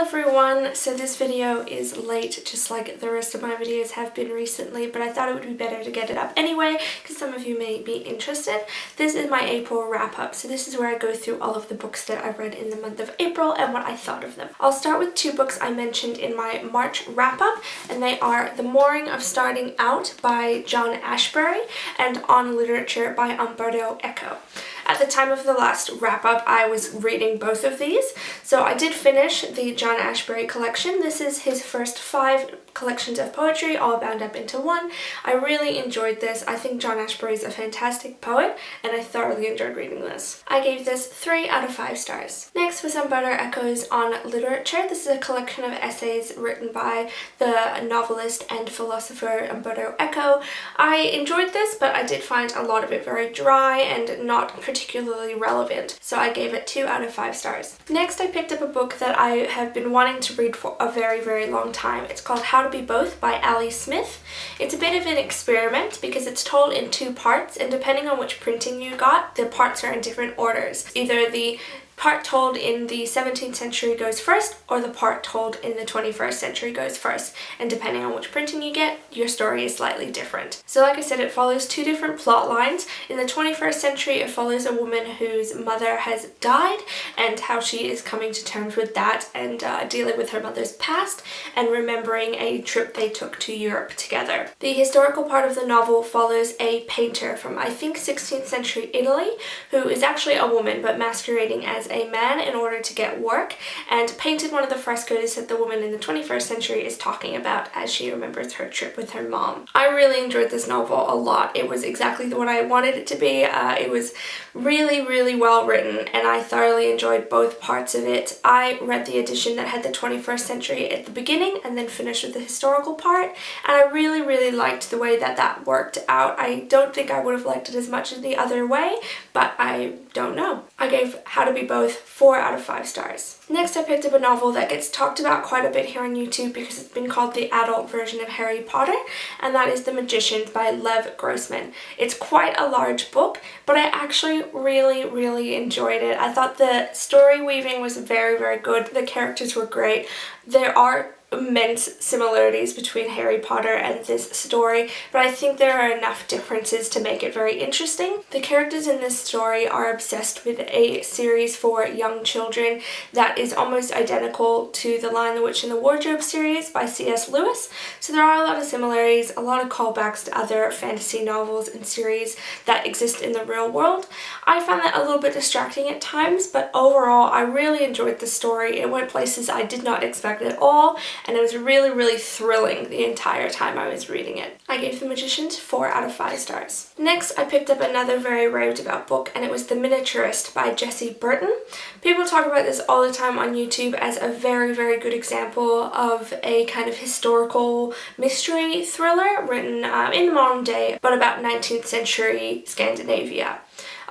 everyone! So this video is late, just like the rest of my videos have been recently, but I thought it would be better to get it up anyway because some of you may be interested. This is my April wrap-up, so this is where I go through all of the books that I've read in the month of April and what I thought of them. I'll start with two books I mentioned in my March wrap-up, and they are The Mooring of Starting Out by John Ashbery and On Literature by Umberto Eco. At the time of the last wrap-up, I was reading both of these, so I did finish the John Ashbery collection. This is his first 5 collections of poetry, all bound up into one. I really enjoyed this. I think John Ashbery is a fantastic poet, and I thoroughly enjoyed reading this. I gave this 3 out of 5 stars. Next was Umberto Eco's On Literature. This is a collection of essays written by the novelist and philosopher Umberto Eco. I enjoyed this, but I did find a lot of it very dry and not particularly relevant, so I gave it 2 out of 5 stars. Next, I picked up a book that I have been wanting to read for a very, very long time. It's called How to Be Both by Ali Smith. It's a bit of an experiment because it's told in 2 parts, and depending on which printing you got, the parts are in different orders. Either the part told in the 17th century goes first, or the part told in the 21st century goes first, and depending on which printing you get, your story is slightly different. So like I said, it follows 2 different plot lines. In the 21st century, it follows a woman whose mother has died and how she is coming to terms with that and dealing with her mother's past and remembering a trip they took to Europe together. The historical part of the novel follows a painter from, I think, 16th century Italy, who is actually a woman but masquerading as a man in order to get work, and painted one of the frescoes that the woman in the 21st century is talking about as she remembers her trip with her mom. I really enjoyed this novel a lot. It was exactly what I wanted it to be. It was really, really well written, and I thoroughly enjoyed both parts of it. I read the edition that had the 21st century at the beginning and then finished with the historical part, and I really, really liked the way that that worked out. I don't think I would have liked it as much as the other way, but I don't know. I gave How to Be Both 4 out of 5 stars. Next, I picked up a novel that gets talked about quite a bit here on YouTube because it's been called the adult version of Harry Potter, and that is The Magician by Lev Grossman. It's quite a large book, but I actually really, really enjoyed it. I thought the story weaving was very, very good. The characters were great. There are immense similarities between Harry Potter and this story, but I think there are enough differences to make it very interesting. The characters in this story are obsessed with a series for young children that is almost identical to the Lion, the Witch and the Wardrobe series by C.S. Lewis, so there are a lot of similarities, a lot of callbacks to other fantasy novels and series that exist in the real world. I found that a little bit distracting at times, but overall I really enjoyed the story. It went places I did not expect at all, and it was really, really thrilling the entire time I was reading it. I gave The Magician 4 out of 5 stars. Next, I picked up another very raved about book, and it was The Miniaturist by Jessie Burton. People talk about this all the time on YouTube as a very, very good example of a kind of historical mystery thriller written in the modern day, but about 19th century Scandinavia.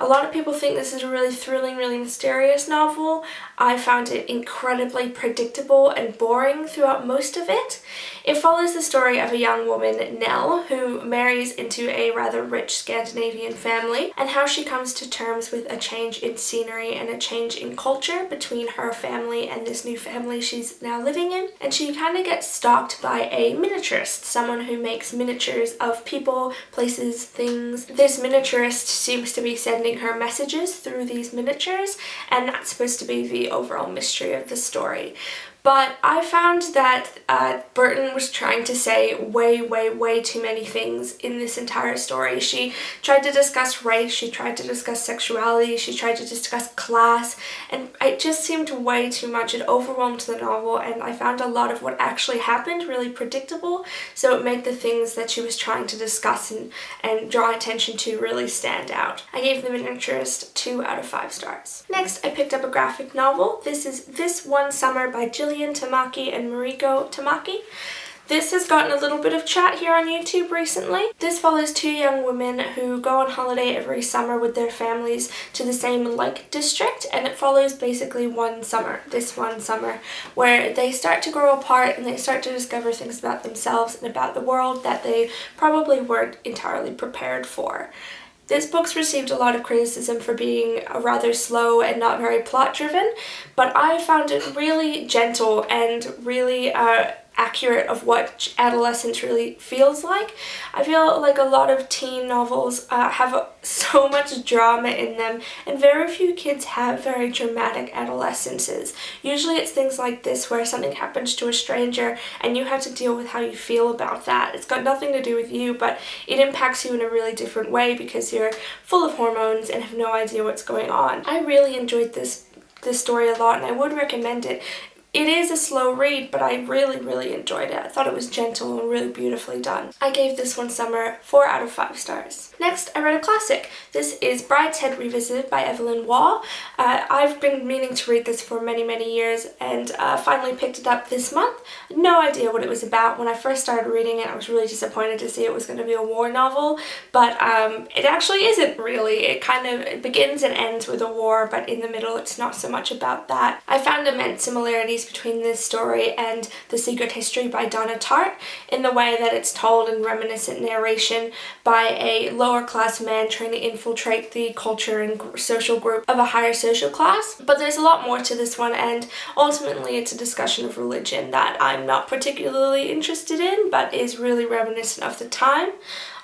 A lot of people think this is a really thrilling, really mysterious novel. I found it incredibly predictable and boring throughout most of it. It follows the story of a young woman, Nell, who marries into a rather rich Scandinavian family, and how she comes to terms with a change in scenery and a change in culture between her family and this new family she's now living in. And she kind of gets stalked by a miniaturist, someone who makes miniatures of people, places, things. This miniaturist seems to be sending her messages through these miniatures, and that's supposed to be the overall mystery of the story. But I found that Burton was trying to say way, way, way too many things in this entire story. She tried to discuss race, she tried to discuss sexuality, she tried to discuss class, and it just seemed way too much. It overwhelmed the novel, and I found a lot of what actually happened really predictable, so it made the things that she was trying to discuss and draw attention to really stand out. I gave The Miniaturist 2 out of 5 stars. Next, I picked up a graphic novel. This is This One Summer by Jillian, Tamaki, and Mariko Tamaki. This has gotten a little bit of chat here on YouTube recently. This follows 2 young women who go on holiday every summer with their families to the same lake district, and it follows basically this one summer, where they start to grow apart and they start to discover things about themselves and about the world that they probably weren't entirely prepared for. This book's received a lot of criticism for being rather slow and not very plot driven, but I found it really gentle and really accurate of what adolescence really feels like. I feel like a lot of teen novels have so much drama in them, and very few kids have very dramatic adolescences. Usually it's things like this where something happens to a stranger and you have to deal with how you feel about that. It's got nothing to do with you, but it impacts you in a really different way because you're full of hormones and have no idea what's going on. I really enjoyed this story a lot, and I would recommend it. It is a slow read, but I really enjoyed it. I thought it was gentle and really beautifully done. I gave this one Summer 4 out of 5 stars. Next, I read a classic. This is Brideshead Revisited by Evelyn Waugh. I've been meaning to read this for many years and finally picked it up this month. No idea what it was about. When I first started reading it, I was really disappointed to see it was going to be a war novel, but it actually isn't really. It begins and ends with a war, but in the middle it's not so much about that. I found immense similarities between this story and The Secret History by Donna Tartt in the way that it's told in reminiscent narration by a lower class man trying to infiltrate the culture and social group of a higher social class. But there's a lot more to this one, and ultimately it's a discussion of religion that I'm not particularly interested in, but is really reminiscent of the time.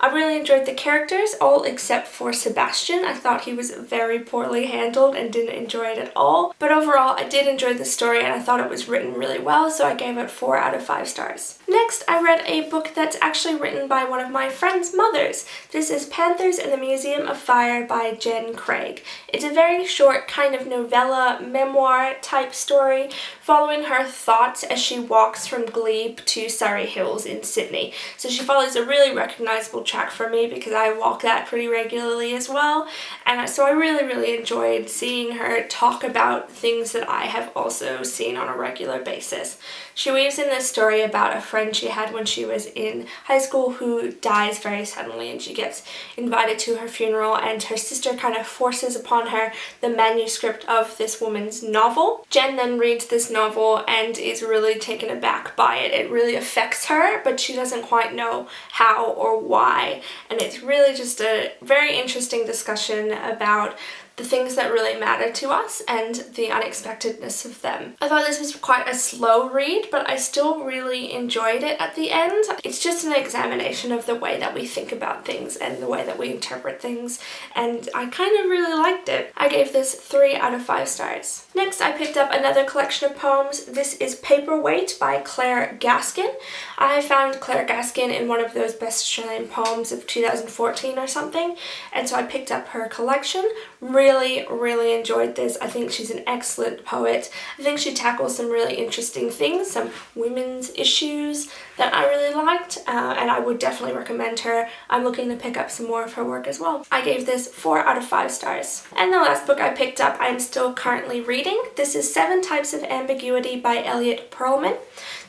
I really enjoyed the characters, all except for Sebastian. I thought he was very poorly handled and didn't enjoy it at all. But overall, I did enjoy the story and I thought it was written really well, so I gave it 4 out of 5 stars. Next, I read a book that's actually written by one of my friend's mothers. This is Panthers in the Museum of Fire by Jen Craig. It's a very short kind of novella, memoir type story following her thoughts as she walks from Glebe to Surrey Hills in Sydney. So she follows a really recognizable track for me because I walk that pretty regularly as well, and so I really enjoyed seeing her talk about things that I have also seen on a regular basis. She weaves in this story about a friend she had when she was in high school who dies very suddenly, and she gets invited to her funeral, and her sister kind of forces upon her the manuscript of this woman's novel. Jen then reads this novel and is really taken aback by it. It really affects her, but she doesn't quite know how or why, and it's really just a very interesting discussion about the things that really matter to us and the unexpectedness of them. I thought this was quite a slow read, but I still really enjoyed it at the end. It's just an examination of the way that we think about things and the way that we interpret things, and I kind of really liked it. I gave this 3 out of 5 stars. Next, I picked up another collection of poems. This is Paperweight by Claire Gaskin. I found Claire Gaskin in one of those Best Australian Poems of 2014 or something, and so I picked up her collection. Really enjoyed this. I think she's an excellent poet. I think she tackles some really interesting things, some women's issues that I really liked, and I would definitely recommend her. I'm looking to pick up some more of her work as well. I gave this 4 out of 5 stars. And the last book I picked up I'm still currently reading. This is 7 Types of Ambiguity by Elliot Perlman.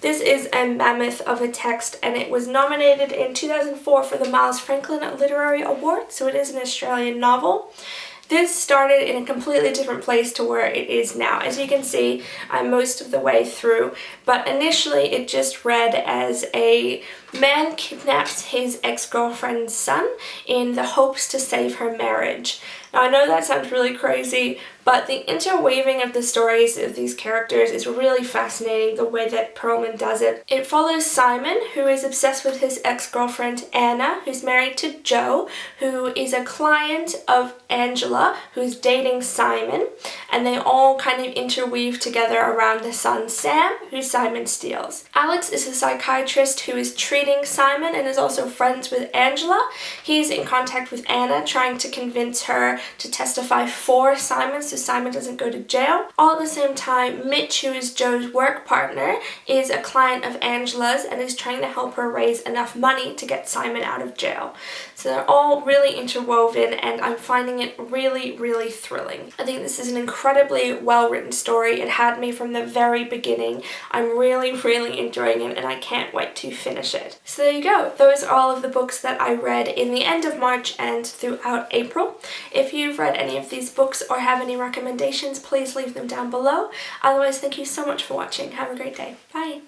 This is a mammoth of a text, and it was nominated in 2004 for the Miles Franklin Literary Award, so it is an Australian novel. This started in a completely different place to where it is now. As you can see, I'm most of the way through, but initially it just read as a man kidnaps his ex-girlfriend's son in the hopes to save her marriage. Now, I know that sounds really crazy, but the interweaving of the stories of these characters is really fascinating, the way that Perlman does it. It follows Simon, who is obsessed with his ex-girlfriend Anna, who's married to Joe, who is a client of Angela, who's dating Simon, and they all kind of interweave together around the son Sam, who Simon steals. Alex is a psychiatrist who is treating Simon and is also friends with Angela. He's in contact with Anna, trying to convince her to testify for Simon so Simon doesn't go to jail. All at the same time, Mitch, who is Joe's work partner, is a client of Angela's and is trying to help her raise enough money to get Simon out of jail. So they're all really interwoven, and I'm finding it really thrilling. I think this is an incredibly well-written story. It had me from the very beginning. I'm really enjoying it, and I can't wait to finish it. So there you go. Those are all of the books that I read in the end of March and throughout April. If you've read any of these books or have any recommendations, please leave them down below. Otherwise, thank you so much for watching. Have a great day. Bye!